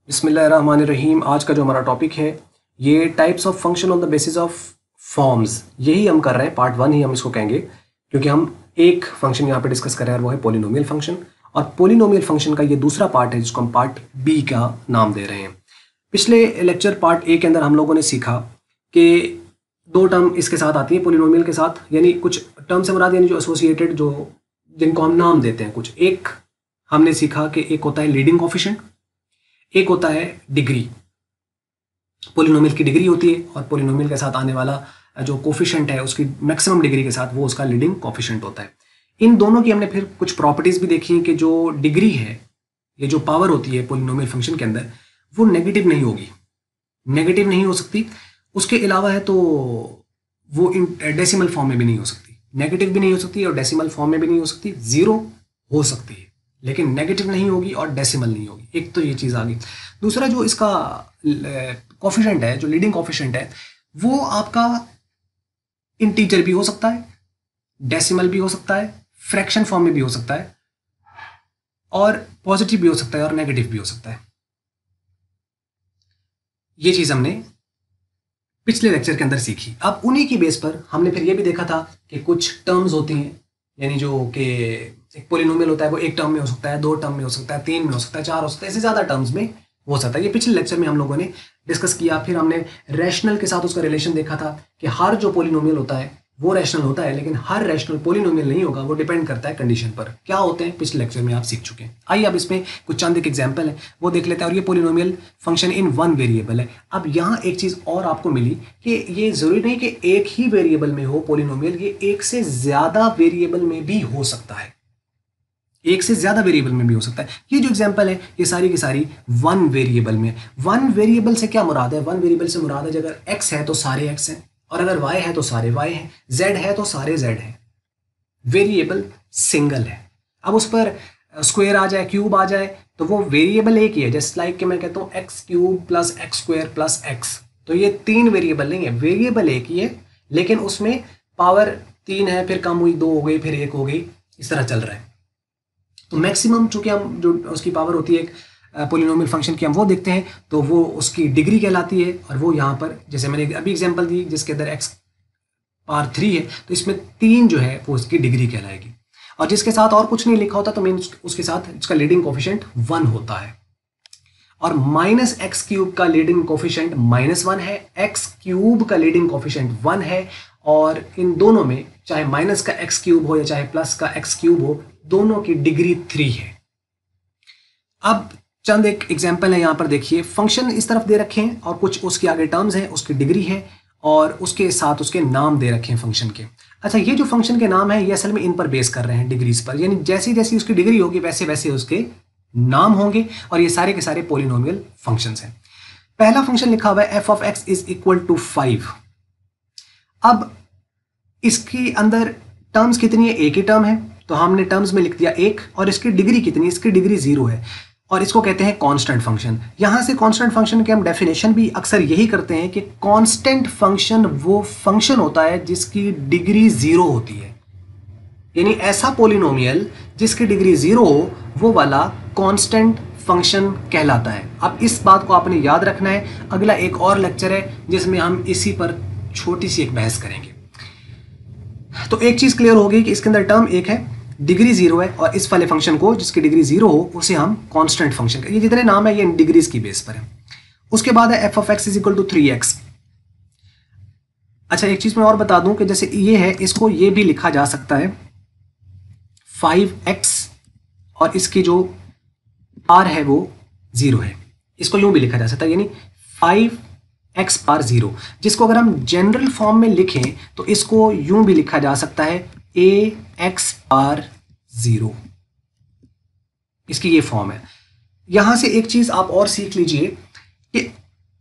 बिस्मिल्लाहिर्रहमानिर्रहीम। आज का जो हमारा टॉपिक है ये types of function on the basis of forms, यही हम कर रहे हैं। पार्ट 1 ही हम इसको कहेंगे क्योंकि हम एक फंक्शन यहाँ पे डिस्कस कर रहे हैं और वो है पोलिनोमियल फंक्शन। और पोलिनोमियल फंक्शन का ये दूसरा पार्ट है जिसको हम पार्ट बी का नाम दे रहे हैं। पिछले लेक्चर पार्ट ए के अंदर हम लोगों ने सीखा कि दो टर्म इसके साथ आती है पोलिनोमियल के साथ, यानी कुछ टर्म से मुराद यानी जो एसोसिएटेड, जो जिनको हम नाम देते हैं कुछ। एक हमने सीखा कि एक होता है लीडिंग कोफिशिएंट, एक होता है डिग्री। पोलिनोमियल की डिग्री होती है और पोलिनोमियल के साथ आने वाला जो कोफिशिएंट है उसकी मैक्सिमम डिग्री के साथ वो उसका लीडिंग कोफिशिएंट होता है। इन दोनों की हमने फिर कुछ प्रॉपर्टीज भी देखी कि जो डिग्री है, ये जो पावर होती है पोलिनोमियल फंक्शन के अंदर, वो नेगेटिव नहीं होगी, नेगेटिव नहीं हो सकती। उसके अलावा है तो वो डेसिमल फॉर्म में भी नहीं हो सकती, नेगेटिव भी नहीं हो सकती और डेसिमल फॉर्म में भी नहीं हो सकती। जीरो हो सकती है लेकिन नेगेटिव नहीं होगी और डेसिमल नहीं होगी। एक तो ये चीज़ आ गई। दूसरा जो इसका कोफिशिएंट है, जो लीडिंग कोफिशिएंट है, वो आपका इंटीजर भी हो सकता है, डेसिमल भी हो सकता है, फ्रैक्शन फॉर्म में भी हो सकता है, और पॉजिटिव भी हो सकता है और नेगेटिव भी हो सकता है। ये चीज़ हमने पिछले लेक्चर के अंदर सीखी। अब उन्हीं की बेस पर हमने फिर ये भी देखा था कि कुछ टर्म्स होती हैं, यानी जो कि एक पोलिनोमियल होता है वो एक टर्म में हो सकता है, दो टर्म में हो सकता है, तीन में हो सकता है, चार हो सकता है, इससे ज़्यादा टर्म्स में हो सकता है। ये पिछले लेक्चर में हम लोगों ने डिस्कस किया। फिर हमने रैशनल के साथ उसका रिलेशन देखा था कि हर जो पोलिनोमियल होता है वो रैशनल होता है, लेकिन हर रैशनल पोलिनोमियल नहीं होगा, वो डिपेंड करता है कंडीशन पर। क्या होते हैं पिछले लेक्चर में आप सीख चुके हैं। आइए अब इसमें कुछ चंद एक एग्जाम्पल है वो देख लेते हैं। और ये polynomial function in one variable है। अब यहाँ एक चीज़ और आपको मिली कि ये जरूरी नहीं कि एक ही वेरिएबल में हो पोलिनोमियल, ये एक से ज़्यादा वेरिएबल में भी हो सकता है, एक से ज्यादा वेरिएबल में भी हो सकता है। ये जो एग्जांपल है ये सारी की सारी वन वेरिएबल में। वन वेरिएबल से क्या मुराद है? वन वेरिएबल से मुराद है कि अगर एक्स है तो सारे एक्स हैं, और अगर वाई है तो सारे वाई हैं, जेड है तो सारे जेड हैं। वेरिएबल सिंगल है। अब उस पर स्क्वायर आ जाए, क्यूब आ जाए, तो वो वेरिएबल एक ही है। जस्ट लाइक कि मैं कहता हूँ x cube plus x square plus x, तो ये तीन वेरिएबल नहीं है, वेरिएबल एक ही है, लेकिन उसमें पावर तीन है, फिर कम हुई, दो हो गई, फिर एक हो गई, इस तरह चल रहा है। तो मैक्सिमम चूंकि हम जो उसकी पावर होती है एक पोलिनोमियल फंक्शन की, हम वो देखते हैं तो वो उसकी डिग्री कहलाती है। और वो यहाँ पर जैसे मैंने अभी एग्जांपल दी जिसके अंदर x पावर 3 है, तो इसमें 3 जो है वो उसकी डिग्री कहलाएगी। और जिसके साथ और कुछ नहीं लिखा होता तो मीन उसके साथ इसका लीडिंग कोफिशिएंट 1 होता है। और माइनस एक्स क्यूब का लीडिंग कोफिशिएंट -1 है, एक्स क्यूब का लीडिंग कोफिशिएंट 1 है, और इन दोनों में चाहे माइनस का एक्स क्यूब हो या चाहे प्लस का एक्स क्यूब हो, दोनों की डिग्री 3 है। अब चंद एक एग्जांपल है यहाँ पर देखिए। फंक्शन इस तरफ दे रखे हैं और कुछ उसके आगे टर्म्स हैं, उसकी डिग्री है और उसके साथ उसके नाम दे रखे हैं फंक्शन के। अच्छा, ये जो फंक्शन के नाम है ये असल में इन पर बेस कर रहे हैं, डिग्रीज पर, यानी जैसी जैसी उसकी डिग्री होगी वैसे वैसे उसके नाम होंगे। और ये सारे के सारे पोलिनोमियल फंक्शंस हैं। पहला फंक्शन लिखा हुआ है f of x is equal to 5। अब इसके अंदर टर्म्स कितनी है? एक ही टर्म है, तो हमने टर्म्स में लिख दिया एक। और इसकी डिग्री कितनी? इसकी डिग्री 0 है, और इसको कहते हैं कांस्टेंट फंक्शन। यहां से कांस्टेंट फंक्शन के हम डेफिनेशन भी अक्सर यही करते हैं कि कांस्टेंट फंक्शन वो फंक्शन होता है जिसकी डिग्री 0 होती है, यानी ऐसा पोलिनोमियल जिसकी डिग्री 0 हो वो वाला कांस्टेंट फंक्शन कहलाता है। अब इस बात को आपने याद रखना है। अगला एक और लेक्चर है जिसमें हम इसी पर छोटी सी एक बहस करेंगे। तो एक चीज क्लियर होगी कि इसके अंदर टर्म एक है, डिग्री 0 है, और इस वाले फंक्शन को जिसकी डिग्री 0 हो उसे हम कांस्टेंट फंक्शन करें। ये जितने नाम है ये डिग्रीज की बेस पर है। उसके बाद है f of x is equal to 3x। अच्छा, एक चीज मैं और बता दूं कि जैसे ये है, इसको ये भी लिखा जा सकता है 5x, और इसकी जो r है वो 0 है, इसको यूं भी लिखा जा सकता है, यानी 5x पार 0। जिसको अगर हम जनरल फॉर्म में लिखें तो इसको यूं भी लिखा जा सकता है ax पार 0। इसकी ये फॉर्म है। यहां से एक चीज आप और सीख लीजिए कि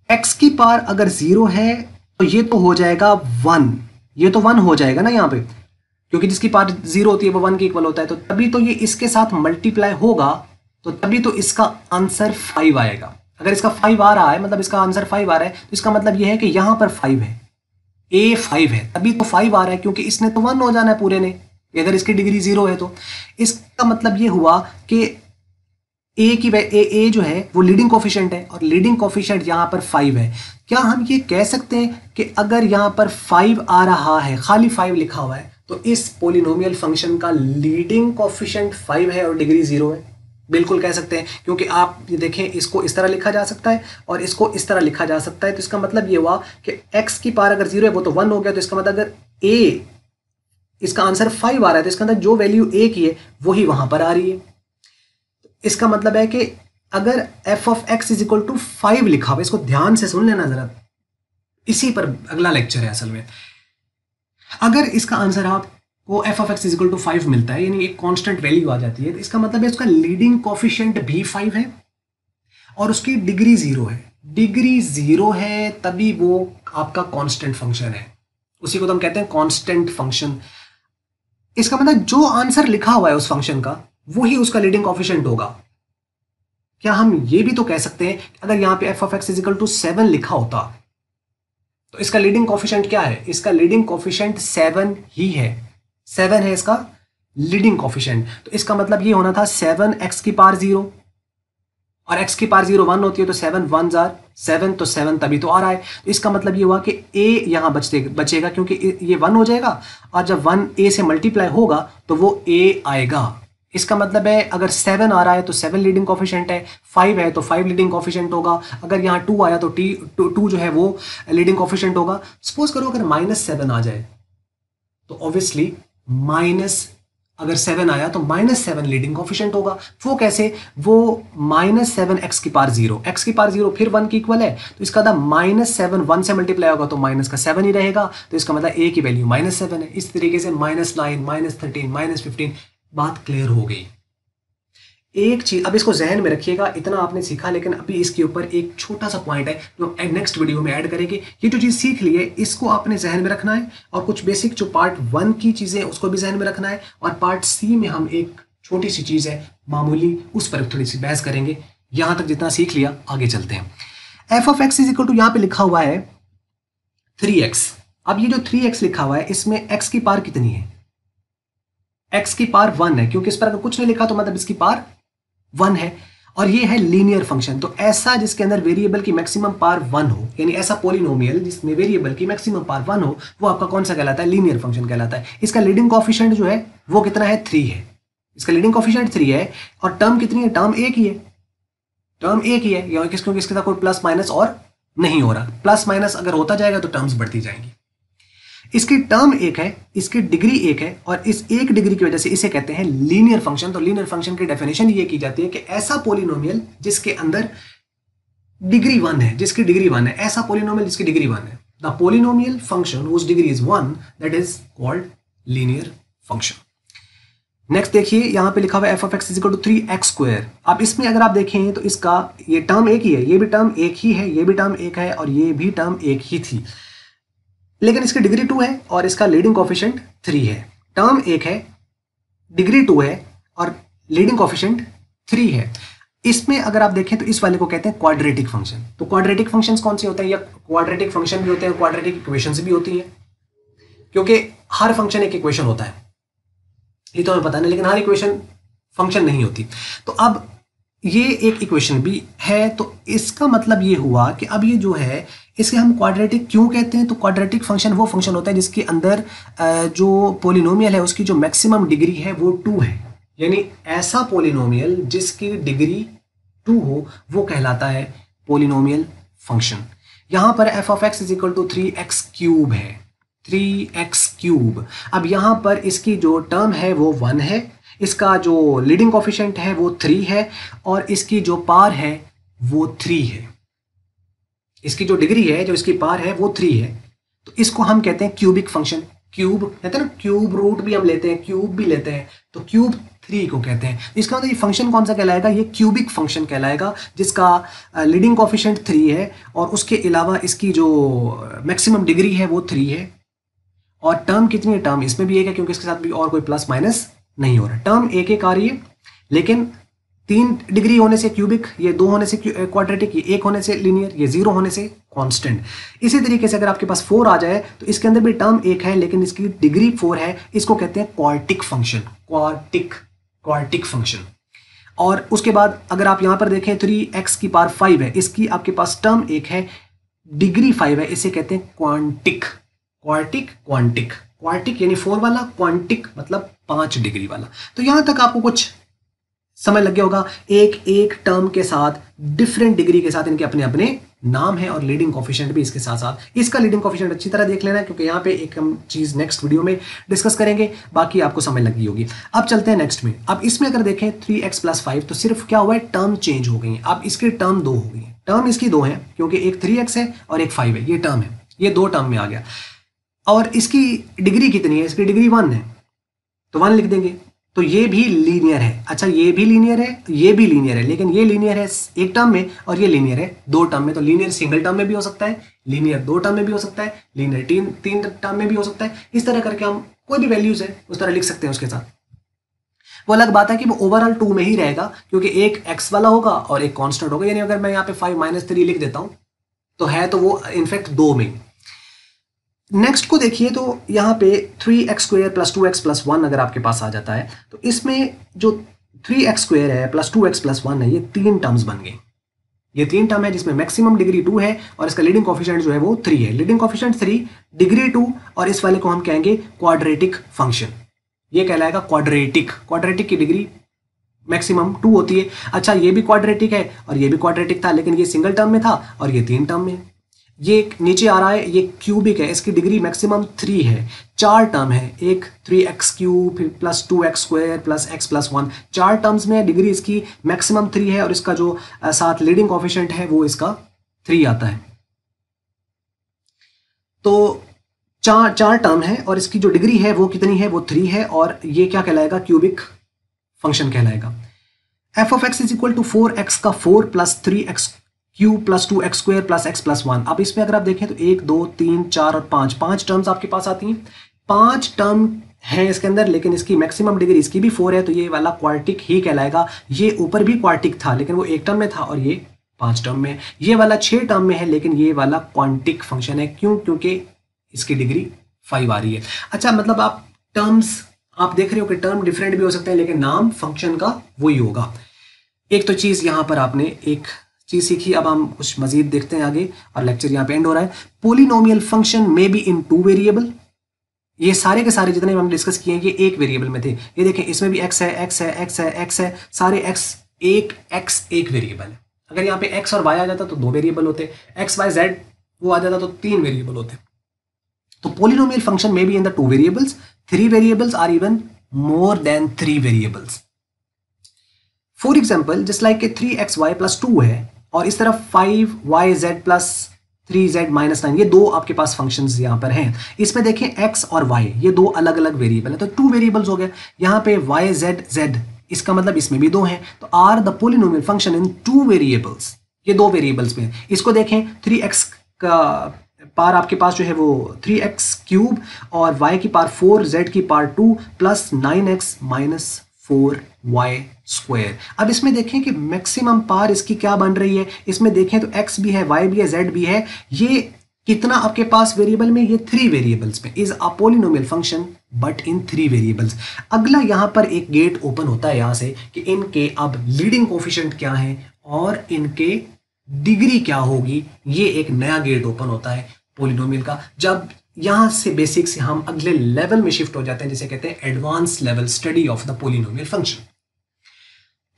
x की पार अगर 0 है तो ये तो हो जाएगा 1, ये तो 1 हो जाएगा ना यहाँ पे, क्योंकि जिसकी पार 0 होती है वो 1 के इक्वल होता है। तो तभी तो ये इसके साथ मल्टीप्लाई होगा, तो तभी तो इसका आंसर 5 आएगा। अगर इसका 5 आ रहा है, मतलब इसका आंसर 5 आ रहा है, तो इसका मतलब यह है कि यहां पर 5 है, a 5 है, तभी तो 5 आ रहा है, क्योंकि इसने तो 1 हो जाना है पूरे ने, अगर इसकी डिग्री 0 है तो। इसका मतलब ये हुआ कि ए की ए जो है वो लीडिंग कोफिशिएंट है और लीडिंग कोफिशिएंट यहाँ पर 5 है। क्या हम ये कह सकते हैं कि अगर यहाँ पर 5 आ रहा है, खाली 5 लिखा हुआ है, तो इस पोलिनोमियल फंक्शन का लीडिंग कोफिशिएंट 5 है और डिग्री 0 है? बिल्कुल कह सकते हैं, क्योंकि आप ये देखें, इसको इस तरह लिखा जा सकता है और इसको इस तरह लिखा जा सकता है। तो इसका मतलब ये हुआ कि x की पावर अगर 0 है वो तो 1 हो गया। तो इसका मतलब अगर a, इसका आंसर 5 आ रहा है तो इसका अंदर जो वैल्यू a की है वही वहां पर आ रही है। इसका मतलब है कि अगर f of x is equal to 5 लिखा हुआ, इसको ध्यान से सुन लेना जरा, इसी पर अगला लेक्चर है असल में। अगर इसका आंसर आपको f of x is equal to 5 मिलता है, यानी एक कांस्टेंट वैल्यू आ जाती है, तो इसका मतलब है उसका लीडिंग कोफिशिएंट भी 5 है और उसकी डिग्री 0 है। डिग्री 0 है तभी वो आपका कांस्टेंट फंक्शन है, उसी को तो हम कहते हैं कांस्टेंट फंक्शन। इसका मतलब जो आंसर लिखा हुआ है उस फंक्शन का वही उसका लीडिंग कोफिशिएंट होगा। क्या हम ये भी तो कह सकते हैं अगर यहाँ पे f of x is equal to 7 लिखा होता तो इसका लीडिंग कोफिशिएंट क्या है? इसका लीडिंग कोफिशिएंट 7 ही है, 7 है इसका लीडिंग कोफिशिएंट। तो इसका मतलब ये होना था 7x की पावर 0 और x की पावर 0 1 होती है, तो 7 1s आर 7, तो 7 तभी तो आ रहा है। तो इसका मतलब ये हुआ कि a यहाँ बचेगा क्योंकि ये 1 हो जाएगा और जब 1 a से मल्टीप्लाई होगा तो वो a आएगा। इसका मतलब है अगर 7 आ रहा है तो 7 लीडिंग कोफिशिएंट है, 5 है तो 5 लीडिंग कोफिशिएंट होगा। अगर यहाँ 2 आया तो 2 जो है वो लीडिंग कोफिशिएंट होगा। सपोज करो अगर -7 आ जाए तो ऑब्वियसली अगर 7 आया तो -7 लीडिंग कोफिशिएंट होगा। वो कैसे? वो -7 x की पावर 0, x की पावर 0 फिर 1 की इक्वल है, तो इसका -7 1 से मल्टीप्लाई होगा तो माइनस का 7 ही रहेगा। तो इसका मतलब a की वैल्यू -7 है। इस तरीके से -9 -13 -15 बात क्लियर हो गई। एक चीज अब इसको जहन में रखिएगा, इतना आपने सीखा, लेकिन अभी इसके ऊपर एक छोटा सा पॉइंट है जो नेक्स्ट वीडियो में ऐड करेंगे। ये जो चीज सीख ली है इसको आपने जहन में रखना है और कुछ बेसिक जो पार्ट 1 की चीजें उसको भी जहन में रखना है और पार्ट सी में हम एक छोटी सी चीज है मामूली, उस पर थोड़ी सी बहस करेंगे। यहां तक जितना सीख लिया आगे चलते हैं। F of x is equal to, यहां पे लिखा हुआ है 3x। अब ये जो 3x लिखा हुआ है इसमें x की पावर कितनी है? x की पावर 1 है, क्योंकि इस पर अगर कुछ नहीं लिखा तो मतलब इसकी पावर 1 है और ये है लीनियर फंक्शन। तो ऐसा जिसके अंदर वेरिएबल की मैक्सिमम पावर 1 हो, यानी ऐसा पॉलिनोमियल जिसमें वेरिएबल की मैक्सिमम पावर 1 हो, वो आपका कौन सा कहलाता है? लीनियर फंक्शन कहलाता है। इसका लीडिंग कोएफिशिएंट जो है वो कितना है? 3 है। इसका लीडिंग कोएफिशिएंट 3 है और टर्म कितनी है? टर्म एक ही है, टर्म एक ही है, क्योंकि इसके साथ कोई प्लस माइनस और नहीं हो रहा। प्लस माइनस अगर होता जाएगा तो टर्म्स बढ़ती जाएंगी। इसकी टर्म एक है, इसकी डिग्री एक है और इस एक डिग्री की वजह से इसे कहते हैं लीनियर फंक्शन। तो लीनियर फंक्शन की डेफिनेशन ये की जाती है कि ऐसा पॉलिनोमियल जिसके अंदर डिग्री 1 है, जिसकी डिग्री 1 है, ऐसा पॉलिनोमियल जिसकी डिग्री 1 है। The polynomial function whose degree is 1 that is called linear function. Next देखिए, यहां पे लिखा हुआ है f of x is equal to 3x²। अब इसमें अगर आप देखें तो इसका ये टर्म एक ही है, ये भी टर्म एक ही है, ये भी टर्म एक है और ये भी टर्म एक ही थी, लेकिन इसकी डिग्री 2 है और इसका लीडिंग कोएफिशिएंट 3 है। टर्म एक है, डिग्री 2 है और लीडिंग कोएफिशिएंट 3 है। इसमें अगर आप देखें तो इस वाले को कहते हैं क्वाड्रेटिक फंक्शन। तो क्वाड्रेटिक फंक्शंस कौन से होते हैं? या क्वाड्रेटिक फंक्शन भी होते हैं, क्वाड्रेटिक इक्वेशंस भी होती है, क्योंकि हर फंक्शन एक इक्वेशन होता है, ये तो हमें पता नहीं, लेकिन हर इक्वेशन फंक्शन नहीं होती। तो अब ये एक इक्वेशन भी है, तो इसका मतलब ये हुआ कि अब ये जो है इसे हम क्वाड्रेटिक क्यों कहते हैं? तो क्वाड्रेटिक फंक्शन वो फंक्शन होता है जिसके अंदर जो पॉलिनोमियल है उसकी जो मैक्सिमम डिग्री है वो 2 है, यानी ऐसा पॉलिनोमियल जिसकी डिग्री 2 हो वो कहलाता है पॉलिनोमियल फंक्शन। यहां पर f of x is equal to 3x³ है, 3x³। अब यहां पर इसकी जो टर्म है वो 1 है, इसका जो लीडिंग कोएफिशिएंट है वो 3 है और इसकी जो पावर है वो 3 है। इसकी जो डिग्री है, जो इसकी पावर है वो 3 है। तो इसको हम कहते हैं क्यूबिक फंक्शन। क्यूब कहते हैं ना, क्यूब रूट भी हम लेते हैं, क्यूब भी लेते हैं, तो क्यूब 3 को कहते हैं। इसका मतलब ये फंक्शन कौन सा कहलाएगा? ये क्यूबिक फंक्शन कहलाएगा, जिसका लीडिंग कोएफिशिएंट 3 है और उसके अलावा इसकी जो मैक्सिमम डिग्री है वो 3 है। और टर्म कितनी है? टर्म इसमें भी एक है, क्योंकि इसके साथ भी और कोई प्लस माइनस नहीं हो रहा। टर्म एक एक आ रही है, लेकिन 3 डिग्री होने से क्यूबिक, ये 2 होने से क्वाड्रेटिक, ये 1 होने से लीनियर, ये 0 होने से कांस्टेंट। इसी तरीके से अगर आपके पास 4 आ जाए तो इसके अंदर भी टर्म एक है लेकिन इसकी डिग्री 4 है, इसको कहते हैं क्वार्टिक फंक्शन। Quartic function. और उसके बाद अगर आप यहाँ पर देखें 3x की पावर 5 है, इसकी आपके पास टर्म एक है डिग्री 5 है, इसे कहते हैं क्वांटिक। क्वांटिक यानी 4 वाला, क्वांटिक मतलब 5 डिग्री वाला। तो यहां तक आपको कुछ समझ लग गया होगा। एक टर्म के साथ डिफरेंट डिग्री के साथ इनके अपने अपने नाम है और लीडिंग कोफिशिएंट भी इसके साथ साथ। इसका लीडिंग कोफिशिएंट अच्छी तरह देख लेना, क्योंकि यहाँ पे एक हम चीज नेक्स्ट वीडियो में डिस्कस करेंगे, बाकी आपको समझ लगी होगी। अब चलते हैं नेक्स्ट में। अब इसमें अगर देखें 3x + 5, तो सिर्फ क्या हुआ है, टर्म चेंज हो गई है। अब इसकी टर्म 2 हो गई है। टर्म इसकी 2 है, क्योंकि एक 3x है और एक 5 है, ये टर्म है, ये 2 टर्म में आ गया। और इसकी डिग्री कितनी है, इसकी डिग्री 1 है, तो 1 लिख देंगे। तो ये भी लीनियर है। अच्छा, ये भी लीनियर है, ये भी लीनियर है, लेकिन ये लीनियर है एक टर्म में और ये लीनियर है 2 टर्म में। तो लीनियर सिंगल टर्म में भी हो सकता है, लीनियर 2 टर्म में भी हो सकता है, लीनियर 3 टर्म में भी हो सकता है। इस तरह करके हम कोई भी वैल्यूज है उस तरह लिख सकते हैं उसके साथ। वो अलग बात है कि वो ओवरऑल 2 में ही रहेगा, क्योंकि एक x वाला होगा और एक कांस्टेंट होगा। यानी अगर मैं यहाँ पे 5 - 3 लिख देता हूं तो है तो वो इनफैक्ट 2 में। नेक्स्ट को देखिए, तो यहाँ पे 3x² + 2x + 1 अगर आपके पास आ जाता है, तो इसमें जो 3x² है + 2x + 1 है, ये 3 टर्म्स बन गए। ये 3 टर्म है जिसमें मैक्सिमम डिग्री 2 है और इसका लीडिंग कोफिशिएंट जो है वो 3 है। लीडिंग कोफिशिएंट 3, डिग्री 2, और इस वाले को हम कहेंगे क्वाड्रेटिक फंक्शन। ये कहलाएगा क्वाड्रेटिक की डिग्री मैक्सिमम 2 होती है। अच्छा, ये भी क्वाड्रेटिक है और ये भी क्वाड्रेटिक था, लेकिन ये सिंगल टर्म में था और ये 3 टर्म में। ये नीचे आ रहा है, ये क्यूबिक है, इसकी डिग्री मैक्सिमम 3 है। 4 टर्म है, एक 3x³ + 2x² + x + 1, 4 टर्म्स में डिग्री इसकी मैक्सिमम 3 है और इसका जो साथ लीडिंग कोफिशिएंट है वो इसका 3 आता है। तो चार टर्म है और इसकी जो डिग्री है वो कितनी है, वो 3 है, और ये क्या कहलाएगा, क्यूबिक फंक्शन कहलाएगा। f(x) = 4x का 4 + 3x³ + 2x² + x + 1। अब इसमें अगर आप देखें तो 1 2 3 4 और 5 टर्म्स आपके पास आती हैं। 5 टर्म है इसके अंदर, लेकिन इसकी मैक्सिमम डिग्री इसकी भी 4 है, तो ये वाला क्वार्टिक ही कहलाएगा। ये ऊपर भी क्वार्टिक था, लेकिन वो 1 टर्म में था और ये 5 टर्म में। ये वाला 6 टर्म में है, लेकिन ये वाला क्वांटिक फंक्शन है। क्यों? क्योंकि इसकी डिग्री 5 आ रही है। अच्छा, मतलब आप टर्म्स आप देख रहे हो कि टर्म डिफरेंट भी हो सकते हैं, लेकिन नाम फंक्शन का वही होगा। एक तो चीज यहां पर आपने एक चीज सीखी। अब हम कुछ मजीद देखते हैं आगे और लेक्चर यहां पे एंड हो रहा है। Polynomial function may be in 2 variable. ये सारे के सारे जितने हमने डिस्कस किए हैं ये एक वेरिएबल में थे। ये देखें, इसमें भी x है, x है, x है, x है, सारे एक वेरिएबल है। अगर यहाँ पे x और y आ जाता तो 2 वेरिएबल होते, x y z वो आ जाता तो 3 वेरिएबल होते। तो polynomial function may be in the 2 variables, 3 variables are even more than 3 variables. For example, just like 3xy + 2 है और इस तरफ 5yz + 3z - 9, ये 2 आपके पास फंक्शंस यहाँ पर हैं। इसमें देखें x और y, ये 2 अलग अलग वेरिएबल है, तो 2 वेरिएबल्स हो गए। यहाँ पे yz z, इसका मतलब इसमें भी 2 हैं, तो are the polynomial function in 2 variables. ये 2 वेरिएबल्स में। इसको देखें, 3x का पार आपके पास जो है वो 3x³ और y की पार 4, z की पार 2 + 9x - 4y²। अब इसमें देखें कि मैक्सिमम पार इसकी क्या बन रही है। इसमें देखें तो x भी है, y भी है, z भी है। ये कितना आपके पास वेरिएबल में, ये 3 वेरिएबल्स में। Is a polynomial function but in 3 variables. अगला यहां पर एक गेट ओपन होता है यहां से कि इनके अब लीडिंग कोफिशिएंट क्या है और इनके डिग्री क्या होगी। ये एक नया गेट ओपन होता है पोलिनोमियल का। जब यहां से बेसिक से हम अगले लेवल में शिफ्ट हो जाते हैं, जिसे कहते हैं advance level study of the polynomial function.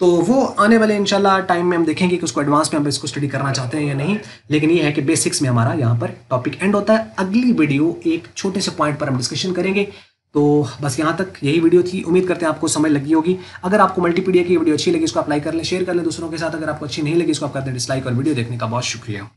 तो वो आने वाले इंशाल्लाह टाइम में हम देखेंगे कि उसको एडवांस में हम इसको स्टडी करना चाहते हैं या नहीं। लेकिन ये है कि बेसिक्स में हमारा यहाँ पर टॉपिक एंड होता है। अगली वीडियो एक छोटे से पॉइंट पर हम डिस्कशन करेंगे। तो बस यहाँ तक यही वीडियो थी। उम्मीद करते हैं आपको समझ लगी होगी। अगर आपको मल्टीपीडिया की वीडियो अच्छी लगी इसको आप लाइक कर लें, शेयर कर लें दूसरों के साथ। अगर आपको अच्छी नहीं लगी इसको आप कर दें डिसलाइक। और वीडियो देखने का बहुत शुक्रिया।